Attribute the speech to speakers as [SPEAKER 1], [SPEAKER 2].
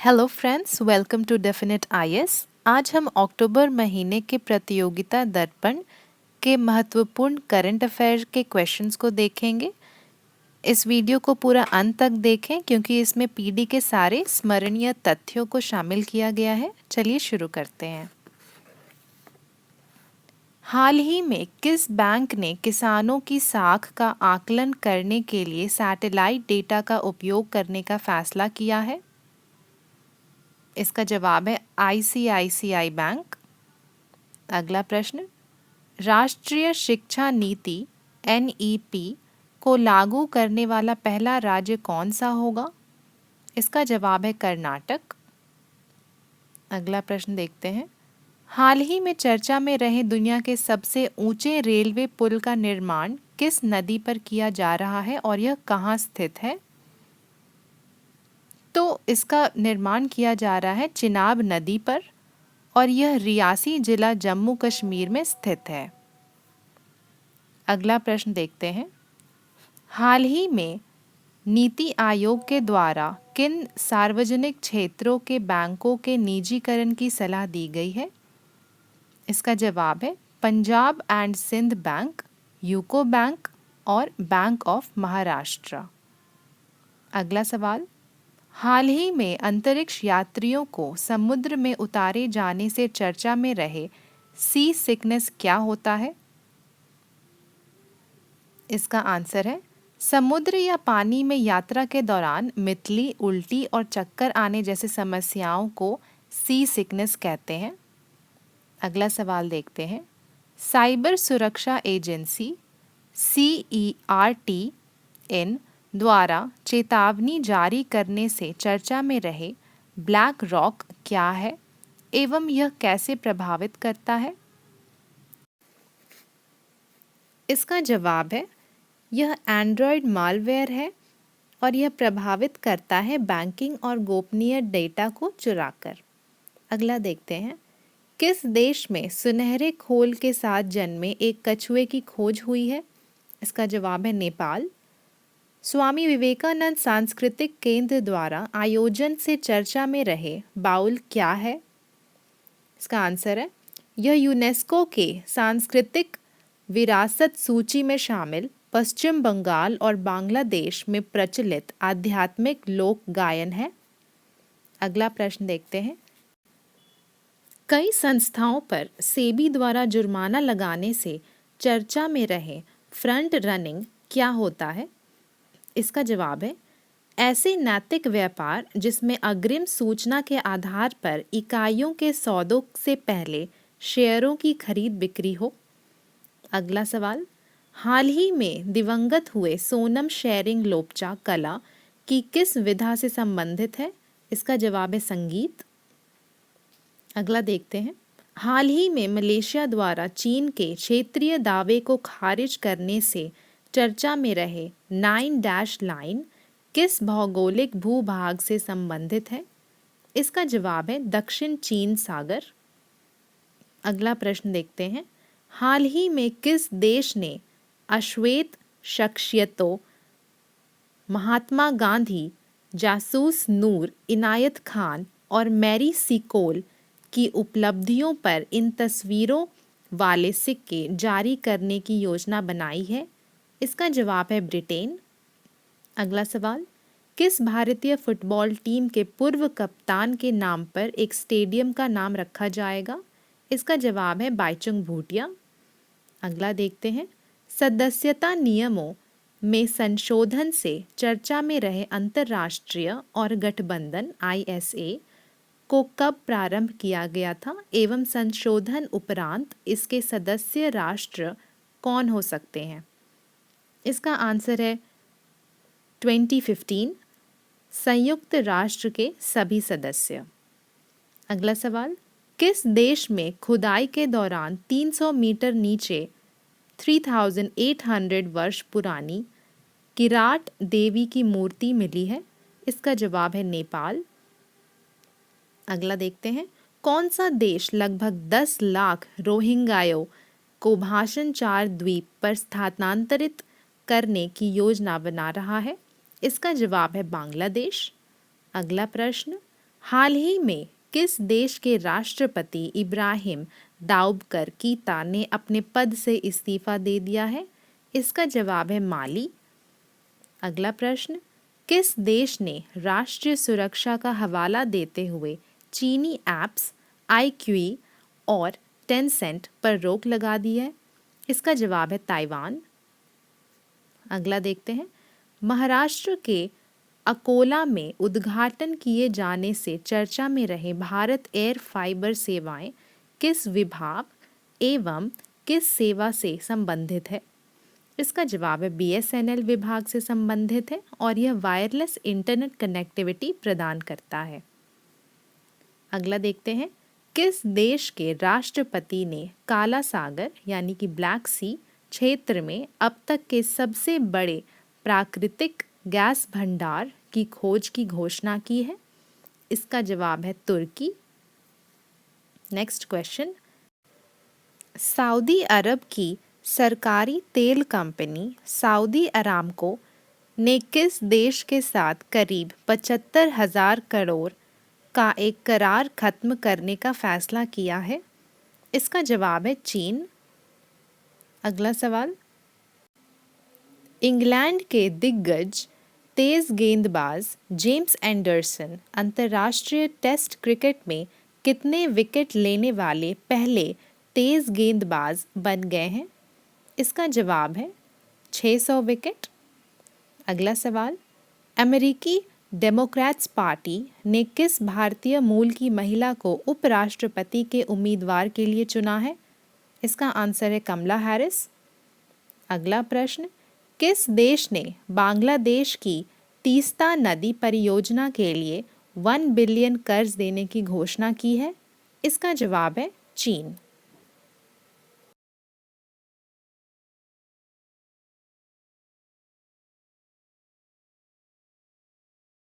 [SPEAKER 1] Hello friends, welcome to definite IAS. आज हम अक्टूबर महीने के प्रतियोगिता दर्पण के महत्वपूर्ण करंट अफेयर के क्वेश्चंस को देखेंगे। इस वीडियो को पूरा अंत तक देखें क्योंकि इसमें पीडी के सारे स्मरणीय तथ्यों को शामिल किया गया है। चलिए शुरू करते हैं। हाल ही में किस बैंक ने किसानों की साख का आकलन करने के लिए सैटेलाइट डेटा का उपयोग करने का फैसला किया है? इसका जवाब है आईसीआईसीआई बैंक। अगला प्रश्न, राष्ट्रीय शिक्षा नीति एनईपी को लागू करने वाला पहला राज्य कौन सा होगा? इसका जवाब है कर्नाटक। अगला प्रश्न देखते हैं। हाल ही में चर्चा में रहे दुनिया के सबसे ऊंचे रेलवे पुल का निर्माण किस नदी पर किया जा रहा है और यह कहाँ स्थित है? तो इसका निर्माण किया जा रहा है चिनाब नदी पर और यह रियासी जिला जम्मू कश्मीर में स्थित है। अगला प्रश्न देखते हैं। हाल ही में नीति आयोग के द्वारा किन सार्वजनिक क्षेत्रों के बैंकों के निजीकरण की सलाह दी गई है? इसका जवाब है Punjab and Sind bank, UCO bank और बैंक ऑफ महाराष्ट्र। अगला सवाल, हाल ही में अंतरिक्ष यात्रियों को समुद्र में उतारे जाने से चर्चा में रहे सी सिकनेस क्या होता है? इसका आंसर है समुद्र या पानी में यात्रा के दौरान मितली, उल्टी और चक्कर आने जैसी समस्याओं को सी सिकनेस कहते हैं। अगला सवाल देखते हैं। साइबर सुरक्षा एजेंसी CERT-इन द्वारा चेतावनी जारी करने से चर्चा में रहे ब्लैक रॉक क्या है एवं यह कैसे प्रभावित करता है? इसका जवाब है यह एंड्रॉयड मालवेयर है और यह प्रभावित करता है बैंकिंग और गोपनीय डेटा को चुराकर। अगला देखते हैं। किस देश में सुनहरे खोल के साथ जन्मे एक कछुए की खोज हुई है? इसका जवाब है नेपाल। स्वामी विवेकानंद सांस्कृतिक केंद्र द्वारा आयोजन से चर्चा में रहे बाउल क्या है? इसका आंसर है यह यूनेस्को के सांस्कृतिक विरासत सूची में शामिल पश्चिम बंगाल और बांग्लादेश में प्रचलित आध्यात्मिक लोक गायन है। अगला प्रश्न देखते हैं। कई संस्थाओं पर सेबी द्वारा जुर्माना लगाने से चर्चा में रहे फ्रंट रनिंग क्या होता है? इसका जवाब है ऐसे नैतिक व्यापार जिसमें अग्रिम सूचना के आधार पर इकाइयों के सौदों से पहले शेयरों की खरीद बिक्री हो। अगला सवाल, हाल ही में दिवंगत हुए सोनम शेरिंग लोपचा कला की किस विधा से संबंधित है? इसका जवाब है संगीत। अगला देखते हैं। हाल ही में मलेशिया द्वारा चीन के क्षेत्रीय दावे को खारिज करने से चर्चा में रहे 9 डैश लाइन किस भौगोलिक भूभाग से संबंधित है? इसका जवाब है दक्षिण चीन सागर। अगला प्रश्न देखते हैं। हाल ही में किस देश ने अश्वेत शख्सियतों महात्मा गांधी, जासूस नूर इनायत खान और मैरी सीकोल की उपलब्धियों पर इन तस्वीरों वाले सिक्के जारी करने की योजना बनाई है? इसका जवाब है ब्रिटेन। अगला सवाल, किस भारतीय फुटबॉल टीम के पूर्व कप्तान के नाम पर एक स्टेडियम का नाम रखा जाएगा? इसका जवाब है बाईचुंग भूटिया। अगला देखते हैं। सदस्यता नियमों में संशोधन से चर्चा में रहे अंतर्राष्ट्रीय और गठबंधन ISA को कब प्रारंभ किया गया था एवं संशोधन उपरांत इसके सदस्य राष्ट्र कौन हो सकते हैं? इसका आंसर है 2015 संयुक्त राष्ट्र के सभी सदस्य। अगला सवाल, किस देश में खुदाई के दौरान 300 मीटर नीचे 3800 वर्ष पुरानी किराट देवी की मूर्ति मिली है? इसका जवाब है नेपाल। अगला देखते हैं। कौन सा देश लगभग 10 लाख रोहिंग्याओं को भाषण चार द्वीप पर स्थानांतरित करने की योजना बना रहा है? इसका जवाब है बांग्लादेश। अगला प्रश्न, हाल ही में किस देश के राष्ट्रपति इब्राहिम दाऊबकर कीता ने अपने पद से इस्तीफा दे दिया है? इसका जवाब है माली। अगला प्रश्न, किस देश ने राष्ट्रीय सुरक्षा का हवाला देते हुए चीनी ऐप्स iQIYI और टेंसेंट पर रोक लगा दी है? इसका जवाब है ताइवान। अगला देखते हैं, महाराष्ट्र के अकोला में उद्घाटन किए जाने से चर्चा में रहे भारत एयर फाइबर सेवाएं किस विभाग एवं किस सेवा से संबंधित है? इसका जवाब है BSNL विभाग से संबंधित है और यह वायरलेस इंटरनेट कनेक्टिविटी प्रदान करता है। अगला देखते हैं, किस देश के राष्ट्रपति ने काला सागर यानी कि ब्लैक सी क्षेत्र में अब तक के सबसे बड़े प्राकृतिक गैस भंडार की खोज की घोषणा की है? इसका जवाब है तुर्की। नेक्स्ट क्वेश्चन, सऊदी अरब की सरकारी तेल कंपनी सऊदी अरामको ने किस देश के साथ करीब 75,000 करोड़ का एक करार खत्म करने का फैसला किया है? इसका जवाब है चीन। अगला सवाल, इंग्लैंड के दिग्गज तेज गेंदबाज जेम्स एंडरसन अंतर्राष्ट्रीय टेस्ट क्रिकेट में कितने विकेट लेने वाले पहले तेज गेंदबाज बन गए हैं? इसका जवाब है 600 विकेट। अगला सवाल, अमेरिकी डेमोक्रेट्स पार्टी ने किस भारतीय मूल की महिला को उपराष्ट्रपति के उम्मीदवार के लिए चुना है? इसका आंसर है कमला हैरिस। अगला प्रश्न, किस देश ने बांग्लादेश की तीस्ता नदी परियोजना के लिए 1 बिलियन कर्ज देने की घोषणा की है? इसका जवाब है चीन।